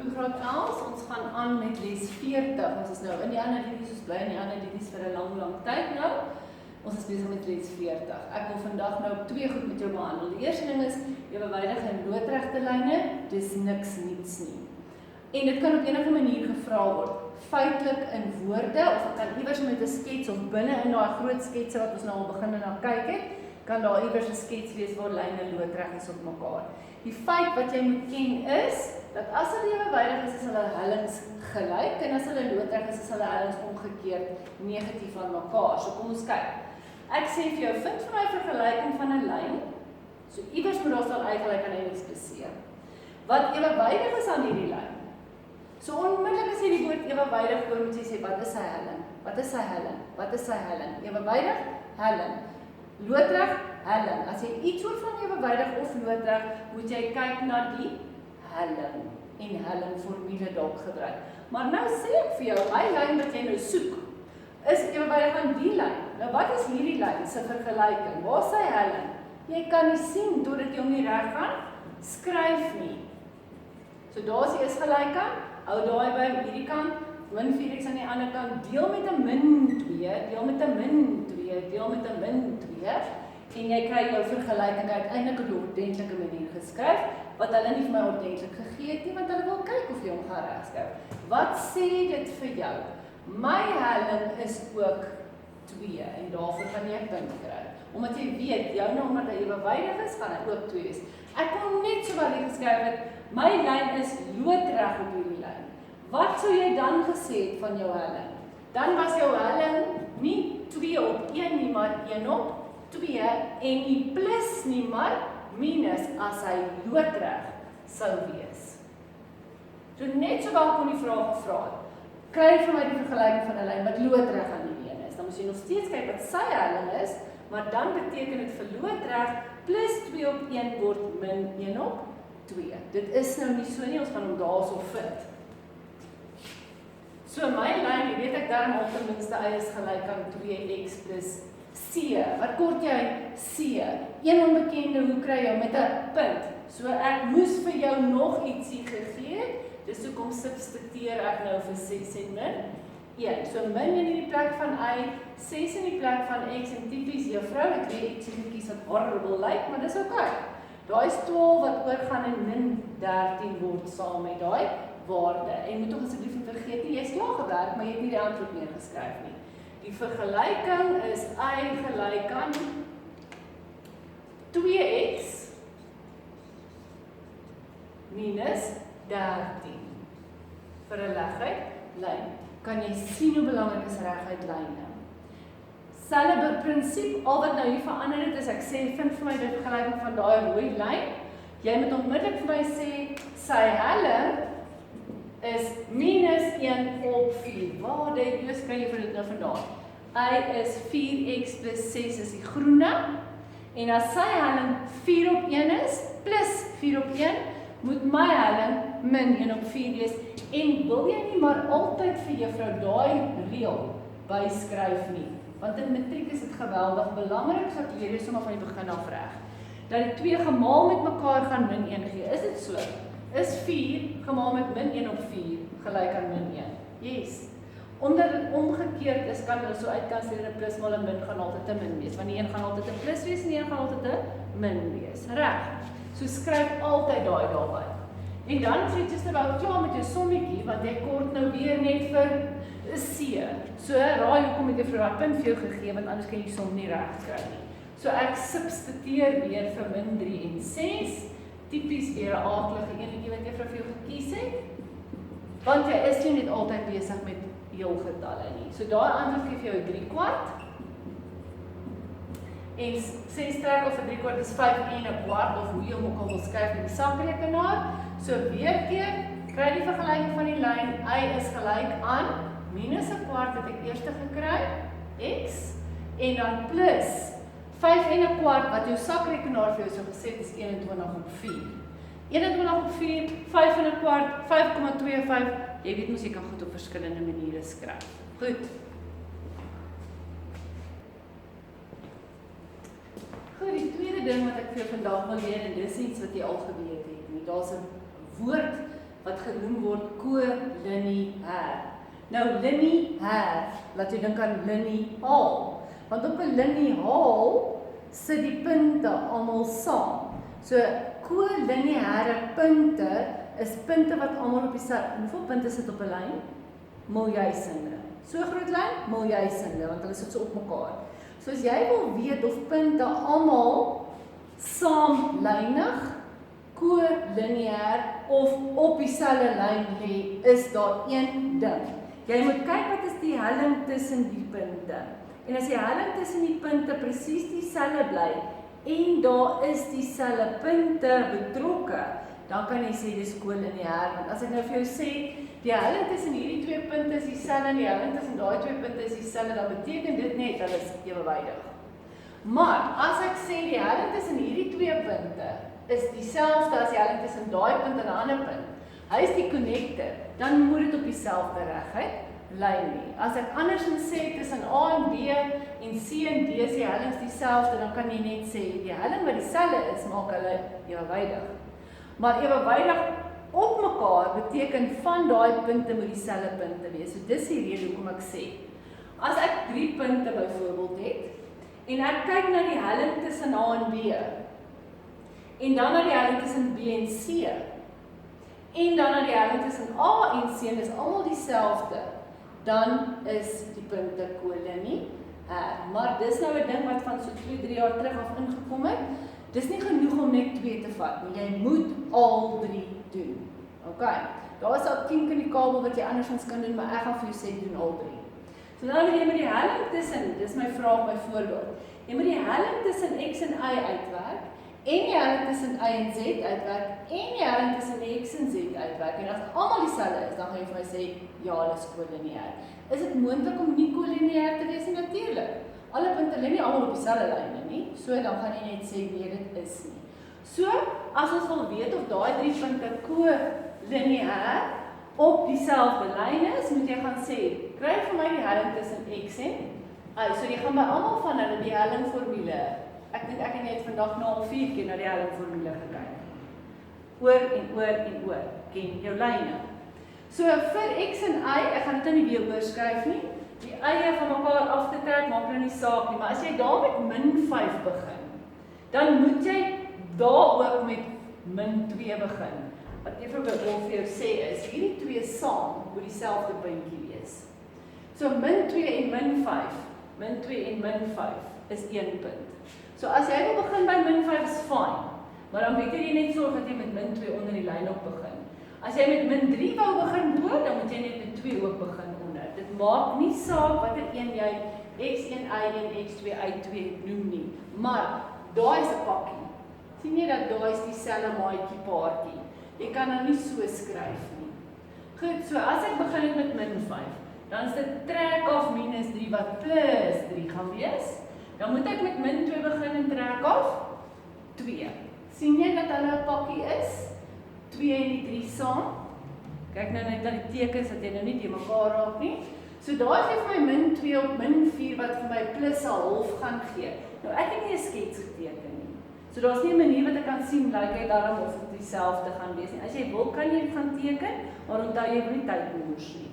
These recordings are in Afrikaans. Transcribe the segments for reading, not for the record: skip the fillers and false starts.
Graad 11, ons gaan aan met les 40. Ons is nou in die ander liedjes, ons bly in die ander liedjes vir 'n lang tyd nou. Ons is besig met les 40. Ek wil vandag nou 2 goed met jou behandel. Die eerste ding is ewewydige en loodregte lyne, dis niks niets nie. En dit kan op enige manier gevra word, feitelik in woorde, of dit kan iewers met 'n skets of binne in daai groot sketse wat ons nou al begin en na kyk het, kan daar iewers 'n skets wees waar lyne loodreg is op mekaar. Die feit wat jy moet ken is, dat as hulle ewewydig is hulle hellings gelyk, en as hulle loodreg is hulle hellings omgekeerd negatief aan mekaar. So kom ons kyk. Ek sê vir jou, vind vir my vergelyking van 'n lyn, so iewers moet daar sal uitgelyk aan iets beseer. Wat ewewydig is aan hierdie lyn? So onmiddellik as jy die woord ewewydig hoor, moet jy sê, wat is sy helling? Wat is sy helling? Wat is sy helling? Ewewydig, helling. Loodreg, helling. As jy iets hoor van ewewydig of loodreg, moet jy kyk na die helling en helling formule dalk gebruik. Maar nou sê ek vir jou, my lyn wat jy nou soek, is ewewydig aan die lyn. Nou wat is hierdie lyn se vergelyking? Waar is sy helling? Jy kan nie sien totdat jy hom nie reg gaan skryf nie. So daar is die is gelykant, hou daai by hierdie kant, min 4x aan die ander kant, deel met 'n min 2, deel met 'n min 2, deel met 'n min 2, en jy kry jou vergelyking uiteindelik op 'n ordentlike manier geskryf, wat hulle nie vir my ordentlik gegee het nie, want hulle wil kyk of jy hom gaan regskryf. Wat sê dit vir jou? My helling is ook 2, en daarvoor gaan jy 'n punt kry. Omdat jy weet, jou nou omdat hy ewewydig is, gaan hy ook 2 wees. Ek kon net so wel hier geskryf het, my lyn is loodreg op hierdie lyn. Wat sou jy dan gesê het van jou helling? Dan was jou helling nie 2 op 1 nie, maar 1 op 2, en nie plus nie, maar minus as hy loodreg sou wees. So net so wel kon die vraag gevra het. Kry vir my die vergelyking van 'n lyn wat loodreg aan die been is. Dan moet jy nog steeds kyk wat sy helling is, maar dan beteken dit vir loodreg plus 2 op 1 word min 1 op 2. Dit is nou nie so nie, ons gaan hom daarso vind. So my lyn, jy weet ek daarom al ten minste y is gelyk aan 2x plus c. Wat kort jy? C. Een onbekende, hoe kry jy met 'n punt? So ek moes vir jou nog ietsie gegee het. Dus hoekom substitueer ek nou vir 6 en min 1. So min in die plek van y, 6 in die plek van x, en typies juffrou, ek weet ietsie gekies wat horrible lyk, maar dis okay. Daai is 12 wat oorgaan en min 13 word saam met daai waarde. En moet tog asseblief nie vergeet nie, jy is klaar gewerk, maar jy het nie die antwoord neergeskryf nie. Die vergelyking is y gelyk aan 2x minus 13. Vir 'n reguit lyn. Kan jy sien hoe belangrik is reguit lyne? Selfde prinsip, al wat nou hier verander het is, ek sê, vind vir my die vergelyking van daai rooi lyn. Jy moet onmiddellik vir my sê, sy helling is minus 1 op 4. Waar die dus kry jy vir dit nou vandaan? Y is 4x plus 6 is die groene, en as sy helling 4 op 1 is, plus 4 op 1, moet my helling min 1 op 4 wees, en wil jy nie maar altyd vir juffrou daai reël byskryf nie, want in matriek is dit geweldig belangrik, so ek leer jy sommer van die begin af reg, dat die 2 gemaal met mekaar gaan min 1 gee. Is dit so? Is 4 gemaal met min 1 op 4 gelyk aan min 1? Yes. Omdat dit omgekeerd is, kan hulle so uitkanseer, 'n plus maal 'n min gaan altyd 'n min wees, want die een gaan altyd 'n plus wees en die een gaan altyd 'n min wees. Reg. So skryf altyd daai daarby. En dan sê jy just about klaar met jou sommetjie, want jy kort nou weer net vir 'n C. So raai hoekom het jy vir daai punt vir jou gegee, want anders kan jy die som nie reg kry nie. So ek substitueer weer vir min 3 en 6, tipies weer 'n aardige enetjie wat jy vir jou gekies het, want jy is nie net altyd besig met heelgetalle nie. So daai antwoord gee vir jou 3/4. En 6 trek of 'n 3/4 is 5 en 'n kwart, of hoe jy hom ook al wil skryf in die sakrekenaar. So weer keer, kry die vergelyking van die lyn, y is gelyk aan minus 'n kwart wat ek eers gekry, x, en dan plus 5 en 'n kwart wat jou sakrekenaar vir jou so gesê is 21 op 4. 21 op 4, 5 en 'n kwart, 5,25. Jy weet mos jy kan goed op verskillende maniere skryf. Goed. Goed, die tweede ding wat ek vir jou vandag wil leer, en dis iets wat jy al geweet het nie. Daar's 'n woord wat genoem word kolineêr. Nou lineêr, laat jy dink aan lineaal, want op 'n lineaal sit die punte almal saam. So kolineêre punte is punte wat almal op dieselfde, hoeveel punte sit op 'n lyn? Miljoensinde. So groot lyn, miljoensinde, want hulle sit so op mekaar. So as jy wil weet of punte almal saamlynig, kolineêr of op dieselfde lyn lê, is daar een ding. Jy moet kyk wat is die helling tussen die punte. En as die helling tussen die punte presies dieselfde bly en daar is dieselfde punte betrokke, dan kan jy sê dis kolineêr. Want as ek nou vir jou sê die helling tussen hierdie twee punte is dieselfde en die helling tussen daai twee punte is dieselfde, dan beteken dit net hulle is ewewydig. Maar as ek sê die helling tussen hierdie twee punte is dieselfde as die helling tussen daai punt en 'n ander punt, hy is die connector, dan moet dit op dieselfde reguit lyn nie. As ek andersins sê tussen A en B en C en D is die hellings dieselfde, dan kan jy net sê die helling wat dieselfde is, maak hulle ewewydig. Maar ewewydig op mekaar beteken van daai punte moet dieselfde punte wees. So dis die rede hoekom ek sê, as ek 3 punte byvoorbeeld het en ek kyk na die helling tussen A en B en dan na die helling tussen B en C en dan na die helling tussen A en C en is almal dieselfde, dan is die punte kolineêr. Maar dis nou 'n ding wat van so 2-3 jaar terug af ingekom het. Dis nie genoeg om net 2 te vat nie, jy moet al 3 doen. OK, daar is al 10 in die kabel wat jy andersins kan doen, maar ek gaan vir jou sê doen al 3. So nou wil jy met die helling tussen, dis my vraag byvoorbeeld, jy moet die helling tussen X en Y uitwerk, en die helling tussen Y en Z uitwerk, en die helling tussen X en Z uitwerk, en as almal dieselfde is, dan gaan jy vir my sê, ja, hulle is kolineêr. Is dit moontlik om nie kolineêr te wees nie? Natuurlik. Alle punte lê nie almal op dieselfde lyne nie, so dan gaan jy net sê, nee, dit is nie. So, as ons wil weet of daai 3 punte kolineêr op dieselfde lyn is, moet jy gaan sê, kry vir my die helling tussen X en Y. So jy gaan by almal van hulle die hellingformule. Ek dink ek het net vandag nou al 4 keer na die hellingformule gekyk. Oor en oor en oor. Ken jou lyne. So vir X en Y, ek gaan dit nou nie weer oorskryf nie. Die eie van mekaar af te trek maak nou nie saak nie, maar as jy daar met -5 begin, dan moet jy daar ook met -2 begin. Wat juffrou wil vir jou sê is, hierdie twee saam moet dieselfde puntjie wees. So -2 en -5, -2 en -5 is 1 punt. So as jy wil begin by -5 is fyn, maar dan beter jy net sorg dat jy met -2 onder die lyn op begin. As jy met -3 wou begin bo, dan moet jy net met 2 ook begin onder. Dit maak nie saak watter een jy X1Y en X2Y2 noem nie, maar daai is 'n pakkie. Sien jy dat daai is dieselfde maatjie paartjie. Jy kan nou nie so skryf nie. Goed, so as ek begin het met -5, dan is dit trek af -3 wat +3 gaan wees. Dan moet ek met -2 begin en trek af 2. Sien jy dat hulle 'n pakkie is? 2 en die 3 saam. Kyk nou net na die tekens dat jy nou nie te mekaar raak nie. So daai gee vir my -2 op -4 wat vir my +1/2 gaan gee. Nou ek het nie 'n skets geteken nie. So daar's nie 'n manier wat ek kan sien like hy daarom of dit dieselfde gaan wees nie. As jy wil kan jy dit gaan teken, maar onthou jy wil nie tyd mors nie.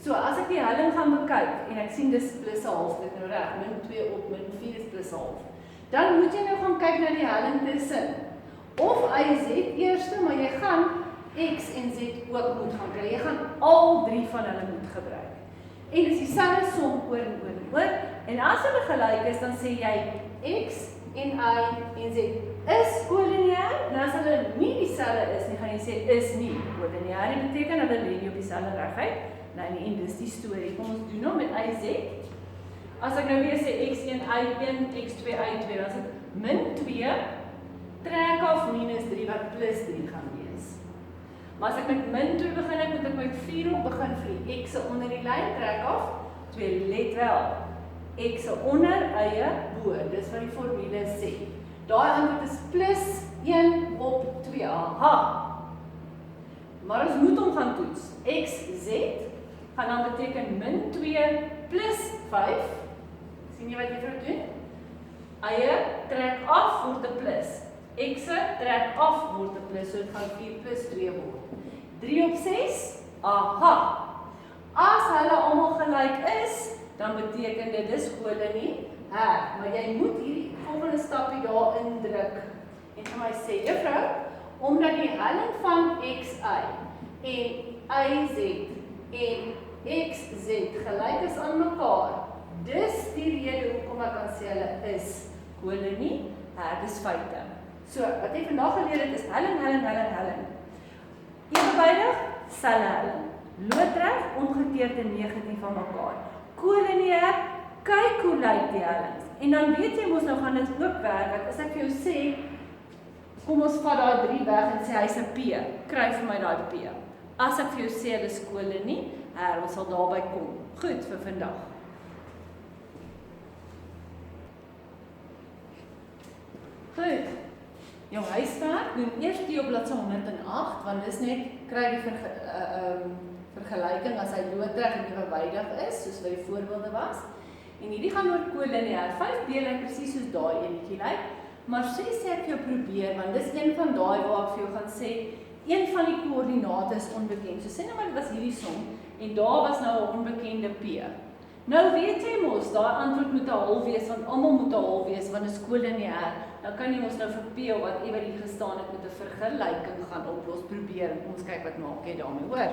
So as ek die helling gaan bekyk en ek sien dis +1/2, dit nou reg, -2 op -4 is +1/2. Dan moet jy nou gaan kyk na die helling tussen. Of Y Z eerste, maar jy gaan X en Z ook moet gaan kry. Jy gaan al 3 van hulle moet gebruik. En dis dieselfde som oor en oor en oor. En as hulle gelyk is, dan sê jy X en Y en Z is kolineêr. En as hulle nie dieselfde is nie, gaan jy sê is nie kolineêr. Dit beteken hulle lê nie op dieselfde reguit. Nou en dis die storie. Kom ons doen nou met Y Z. As ek nou weer sê X1 Y1 X2 Y2, dan is dit -2 trek af -3 wat +3 gaan wees. Maar as ek met -2 begin, moet ek met 4 op begin vir die X onder die lyn trek af 2. Let wel, X onder eie bo, dis wat die formule sê. Daai antwoord is +1 op 2. Aha. Maar ons moet hom gaan toets. X Z gaan dan beteken -2 + 5. Sien jy wat jy vir doen? Eie trek af word 'n plus. X trek af word 'n plus, so dit gaan 4 + 2 word. 3 3 op 6? Aha! As hulle almal gelyk is, dan beteken dit dis kolonie heg. Maar jy moet hierdie volgende stapie daar indruk. En vir my sê, juffrou, omdat die helling van xy en yz en xz gelyk is aan mekaar, dis die rede hoekom ek kan sê hulle is kolonie heg, dis feite. So, wat jy vandag geleer het is helling. Ewewydig, selfe helling. Loodreg, omgekeerd en negatief van mekaar. Kolonie heg, kyk hoe lyk die hellings. En dan weet jy mos nou gaan dit ook werk, as ek vir jou sê, kom ons vat daai 3 weg en sê hy's 'n P, kry vir my daai P. As ek vir jou sê, hulle is kolonie heg, ons sal daarby kom. Goed vir vandag. Goed, jou huiswerk doen eers die op bladsy 108, want dis net, kry die vergelyking as hy loodreg en ewewydig is, soos wat die voorbeelde was. En hierdie gaan oor kolonie heg. 5B lyk presies soos daai enetjie lyk, maar sê ek jou probeer, want dis een van daai waar ek vir jou gaan sê, een van die koördinate is onbekend. So sê nou maar dit was hierdie som, en daar was nou 'n onbekende P. Nou weet jy mos, daai antwoord moet 'n hal wees, want almal moet 'n hal wees, want is kolonie heg. Dan kan jy mos nou vir P of wat ewer hier gestaan het met 'n vergelyking gaan oplos, probeer, en ons kyk wat maak jy daarmee, hoor.